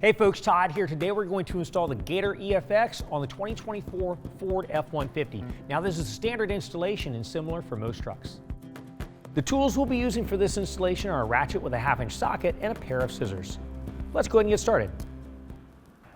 Hey folks, Todd here. Today we're going to install the Gator EFX on the 2024 Ford F-150. Now this is a standard installation and similar for most trucks. The tools we'll be using for this installation are a ratchet with a 1/2-inch socket and a pair of scissors. Let's go ahead and get started.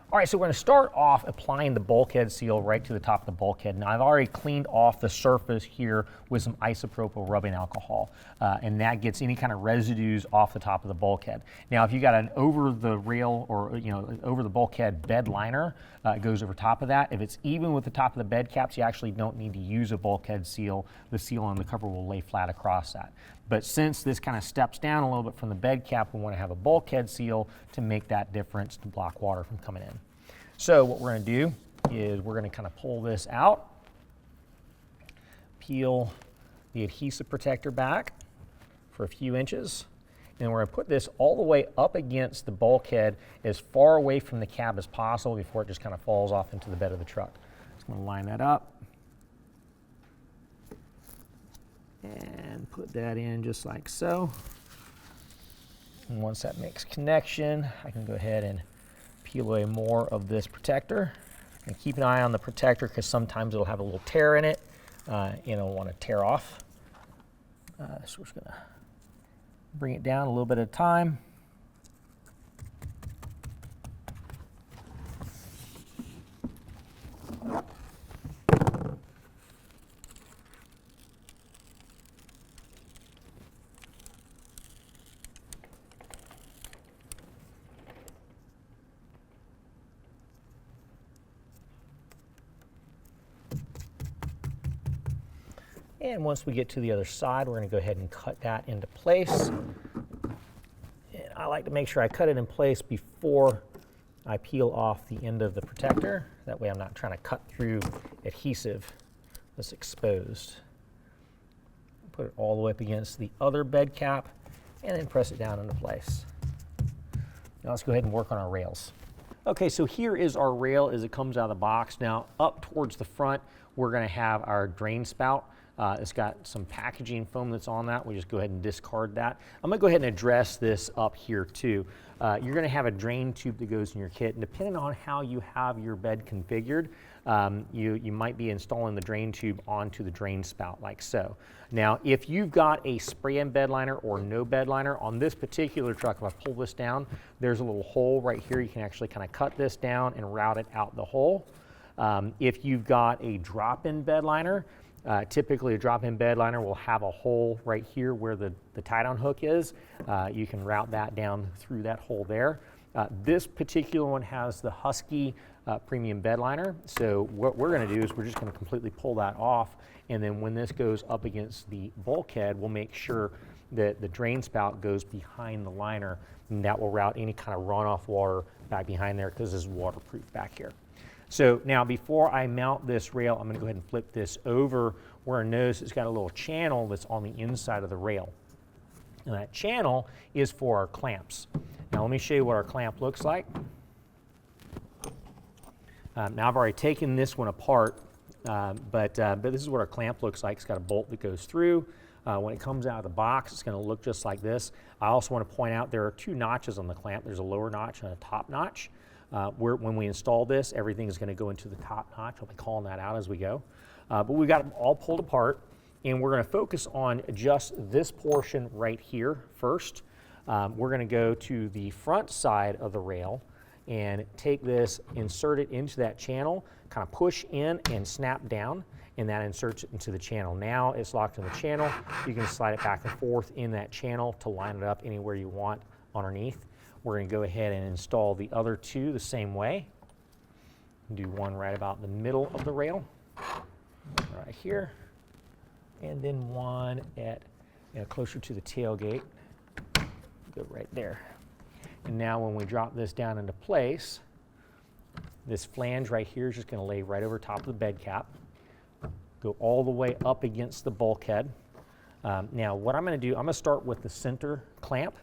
All right, so we're going to start off applying the bulkhead seal right to the top of the bulkhead. Now I've already cleaned off the surface here with some isopropyl rubbing alcohol, and that gets any kind of residues off the top of the bulkhead. Now if you got an over the rail or over the bulkhead bed liner, it goes over top of that. If it's even with the top of the bed caps, you actually don't need to use a bulkhead seal. The seal on the cover will lay flat across that. But since this kind of steps down a little bit from the bed cap, we want to have a bulkhead seal to make that difference to block water from coming in. So what we're going to do is we're going to kind of pull this out, peel the adhesive protector back for a few inches, and we're going to put this all the way up against the bulkhead as far away from the cab as possible before it just kind of falls off into the bed of the truck. Just going to line that up and put that in just like so. And once that makes connection, I can go ahead and peel away more of this protector. And keep an eye on the protector because sometimes it'll have a little tear in it and it'll want to tear off. So we're just going to bring it down a little bit at a time. And once we get to the other side, we're going to go ahead and cut that into place. And I like to make sure I cut it in place before I peel off the end of the protector. That way I'm not trying to cut through adhesive that's exposed. Put it all the way up against the other bed cap and then press it down into place. Now let's go ahead and work on our rails. Okay, so here is our rail as it comes out of the box. Now up towards the front, we're going to have our drain spout. It's got some packaging foam that's on that. We just go ahead and discard that. I'm going to go ahead and address this up here too. You're going to have a drain tube that goes in your kit, and depending on how you have your bed configured, you might be installing the drain tube onto the drain spout like so. Now if you've got a spray-in bed liner or no bed liner, on this particular truck, if I pull this down, there's a little hole right here. You can actually kind of cut this down and route it out the hole. If you've got a drop-in bed liner, typically a drop-in bed liner will have a hole right here where the tie-down hook is. You can route that down through that hole there. This particular one has the Husky premium bed liner. So what we're going to do is we're just going to completely pull that off, and then when this goes up against the bulkhead, we'll make sure that the drain spout goes behind the liner, and that will route any kind of runoff water back behind there because this is waterproof back here. So now before I mount this rail, I'm going to go ahead and flip this over where I notice it's got a little channel that's on the inside of the rail. And that channel is for our clamps. Now let me show you what our clamp looks like. Now I've already taken this one apart, but this is what our clamp looks like. It's got a bolt that goes through. When it comes out of the box, it's going to look just like this. I also want to point out there are two notches on the clamp. There's a lower notch and a top notch. When we install this, everything is going to go into the top notch. I'll be calling that out as we go. But we've got them all pulled apart, and we're going to focus on just this portion right here first. We're going to go to the front side of the rail and take this, insert it into that channel, kind of push in and snap down, and that inserts it into the channel. Now it's locked in the channel. You can slide it back and forth in that channel to line it up anywhere you want underneath. We're going to go ahead and install the other two the same way. Do one right about in the middle of the rail, right here, and then one at closer to the tailgate. Go right there. And now when we drop this down into place, this flange right here is just going to lay right over top of the bed cap, go all the way up against the bulkhead. Now what I'm going to do, I'm going to start with the center clamp.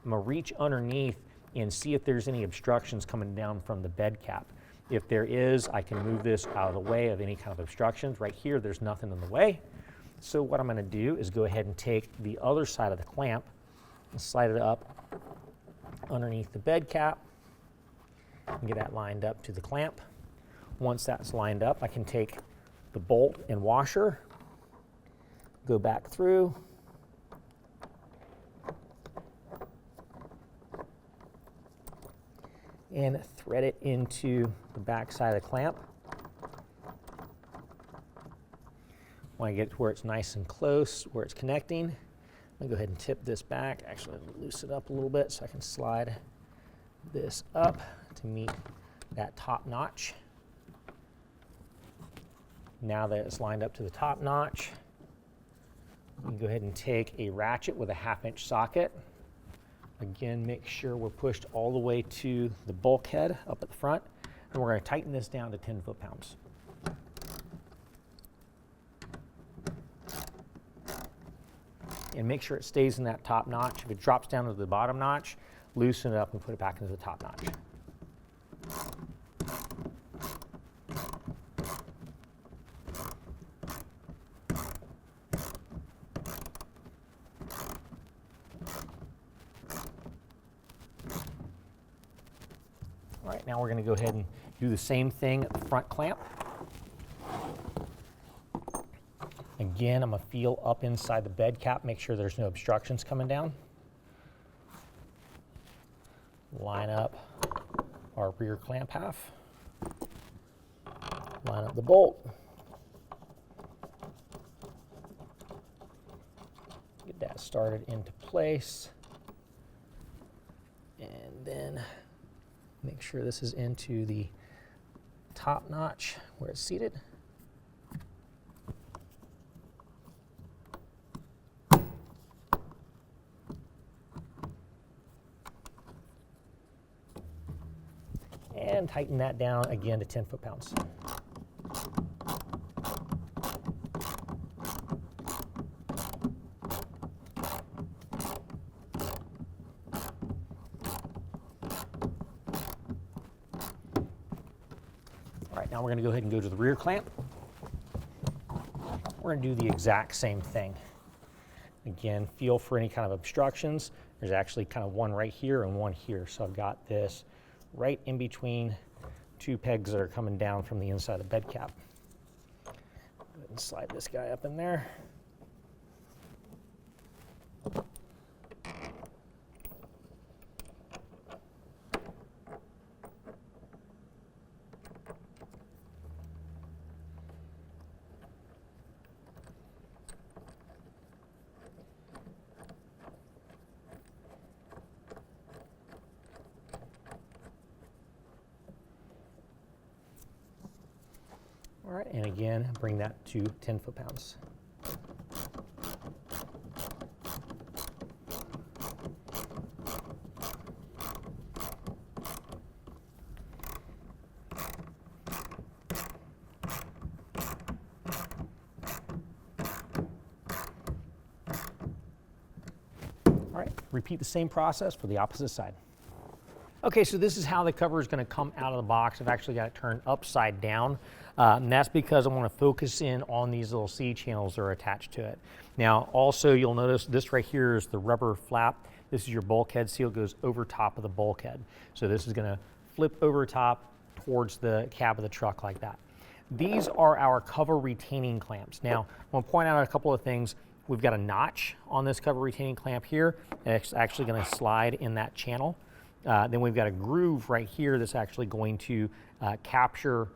I'm going to reach underneath and see if there's any obstructions coming down from the bed cap. If there is, I can move this out of the way of any kind of obstructions. Right here, there's nothing in the way. So what I'm going to do is go ahead and take the other side of the clamp and slide it up underneath the bed cap and get that lined up to the clamp. Once that's lined up, I can take the bolt and washer, go back through, and thread it into the back side of the clamp. Want to get to where it's nice and close, where it's connecting. I'm going to go ahead and tip this back. Actually, loosen it up a little bit so I can slide this up to meet that top notch. Now that it's lined up to the top notch, you can go ahead and take a ratchet with a 1/2-inch socket. Again, make sure we're pushed all the way to the bulkhead up at the front, and we're going to tighten this down to 10 foot-pounds. And make sure it stays in that top notch. If it drops down to the bottom notch, loosen it up and put it back into the top notch. All right, now we're going to go ahead and do the same thing at the front clamp. Again, I'm going to feel up inside the bed cap, make sure there's no obstructions coming down. Line up our rear clamp half. Line up the bolt. Get that started into place. And then make sure this is into the top notch where it's seated. And tighten that down again to 10 foot-pounds. All right, now we're going to go ahead and go to the rear clamp. We're going to do the exact same thing. Again, feel for any kind of obstructions. There's actually kind of one right here and one here. So I've got this right in between two pegs that are coming down from the inside of the bed cap. Go ahead and slide this guy up in there. All right, and again, bring that to 10 foot-pounds. All right, repeat the same process for the opposite side. Okay, so this is how the cover is going to come out of the box. I've actually got it turned upside down, and that's because I want to focus in on these little C channels that are attached to it. Now, also, you'll notice this right here is the rubber flap. This is your bulkhead seal, goes over top of the bulkhead. So this is going to flip over top towards the cab of the truck like that. These are our cover retaining clamps. Now, I want to point out a couple of things. We've got a notch on this cover retaining clamp here. It's actually going to slide in that channel. Then we've got a groove right here that's actually going to capture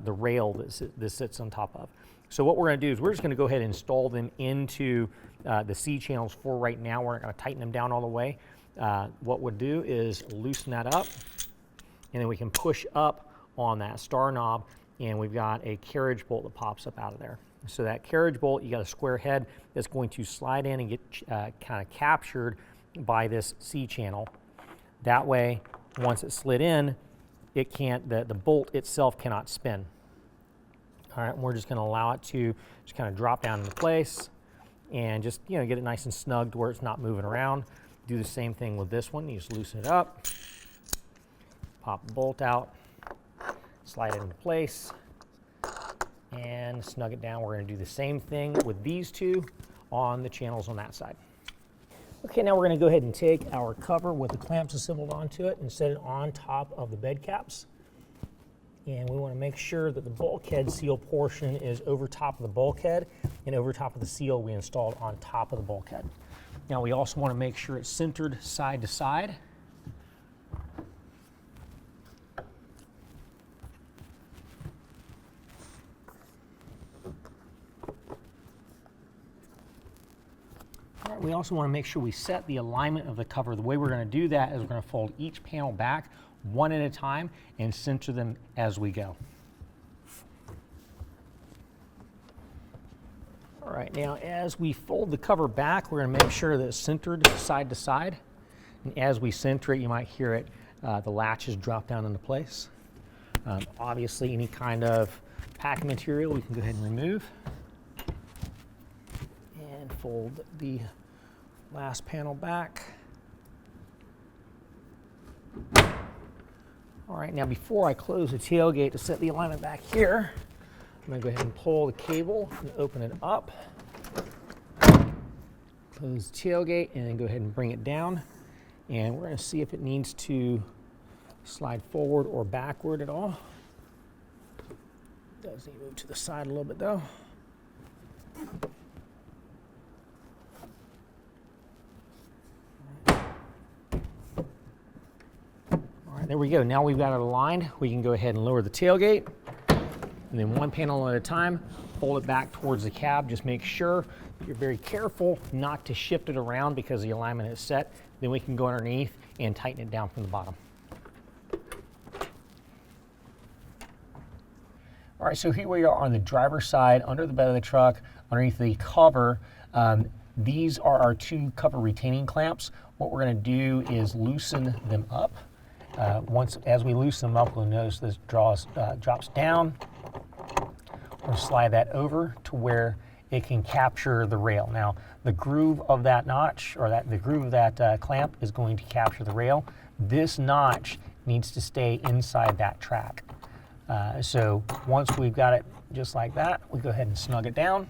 the rail that this sits on top of. So what we're going to do is we're just going to go ahead and install them into the C channels for right now. We're not going to tighten them down all the way. What we'll do is loosen that up, and then we can push up on that star knob, and we've got a carriage bolt that pops up out of there. So that carriage bolt, you got a square head that's going to slide in and get kind of captured by this C channel. That way, once it's slid in, it can't, the bolt itself cannot spin. All right, and we're just going to allow it to just kind of drop down into place and just, you know, get it nice and snug to where it's not moving around. Do the same thing with this one. You just loosen it up, pop the bolt out, slide it into place, and snug it down. We're going to do the same thing with these two on the channels on that side. Okay, now we're going to go ahead and take our cover with the clamps assembled onto it and set it on top of the bed caps. And we want to make sure that the bulkhead seal portion is over top of the bulkhead and over top of the seal we installed on top of the bulkhead. Now we also want to make sure it's centered side to side. We also want to make sure we set the alignment of the cover. The way we're going to do that is we're going to fold each panel back one at a time and center them as we go. All right, now as we fold the cover back, we're going to make sure that it's centered side to side. And as we center it, you might hear it, the latches drop down into place. Obviously, any kind of packing material we can go ahead and remove. And fold the last panel back. All right, now before I close the tailgate to set the alignment back here, I'm going to go ahead and pull the cable and open it up. Close the tailgate and then go ahead and bring it down. And we're going to see if it needs to slide forward or backward at all. It does need to move to the side a little bit though. There we go. Now we've got it aligned. We can go ahead and lower the tailgate, and then one panel at a time, fold it back towards the cab. Just make sure that you're very careful not to shift it around because the alignment is set. Then we can go underneath and tighten it down from the bottom. All right, so here we are on the driver's side, under the bed of the truck, underneath the cover. These are our two cover retaining clamps. What we're going to do is loosen them up. As we loosen them up, we'll notice this drops down. We'll slide that over to where it can capture the rail. Now, the groove of that notch, or the groove of that clamp is going to capture the rail. This notch needs to stay inside that track. So once we've got it just like that, we go ahead and snug it down,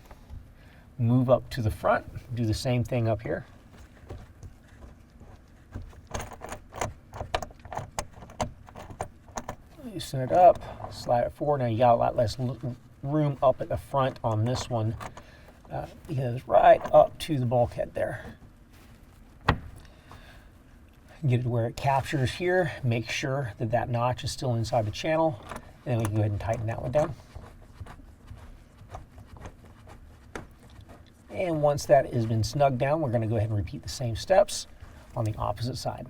move up to the front, do the same thing up here. Loosen it up, slide it forward. Now you got a lot less room up at the front on this one because it's right up to the bulkhead there. Get it to where it captures here. Make sure that that notch is still inside the channel, and then we can go ahead and tighten that one down. And once that has been snugged down, we're going to go ahead and repeat the same steps on the opposite side.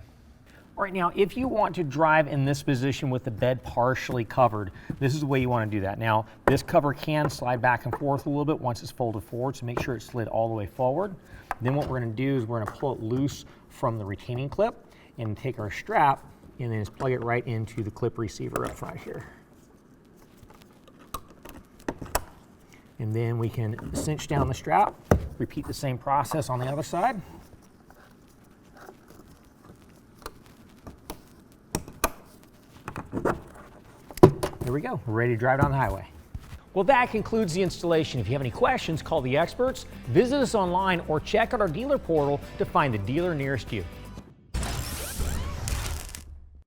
All right, now if you want to drive in this position with the bed partially covered, this is the way you want to do that. Now, this cover can slide back and forth a little bit once it's folded forward, so make sure it's slid all the way forward. Then what we're going to do is we're going to pull it loose from the retaining clip and take our strap and then just plug it right into the clip receiver up front here. And then we can cinch down the strap, repeat the same process on the other side. There we go, we're ready to drive down the highway. Well, that concludes the installation. If you have any questions, call the experts, visit us online, or check out our dealer portal to find the dealer nearest you.